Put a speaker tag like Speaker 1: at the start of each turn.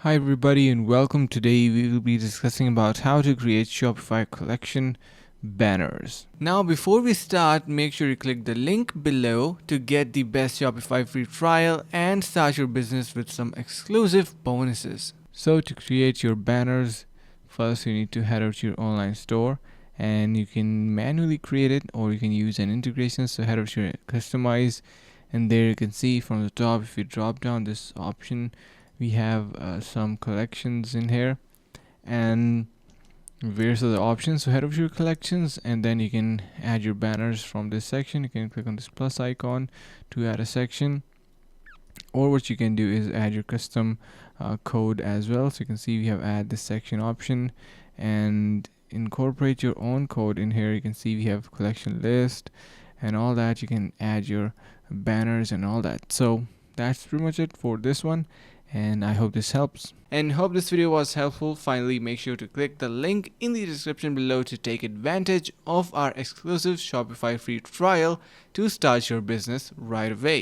Speaker 1: Hi everybody and welcome. Today we will be discussing about how to create Shopify collection banners. Now before we start, make sure you click the link below to get the best Shopify free trial and start your business with some exclusive bonuses. So to create your banners, first you need to head out to your online store and you can manually create it or you can use an integration. So head out to your customize and there you can see from the top, if you drop down this option, we have some collections in here and various other options. So head over to your collections and then you can add your banners from this section. You can click on this plus icon to add a section, or what you can do is add your custom code as well. So you can see we have add this section option and incorporate your own code in here. You can see we have collection list and all that. You can add your banners and all that. So that's pretty much it for this one, and I hope this helps and hope this video was helpful. Finally, make sure to click the link in the description below to take advantage of our exclusive Shopify free trial to start your business right away.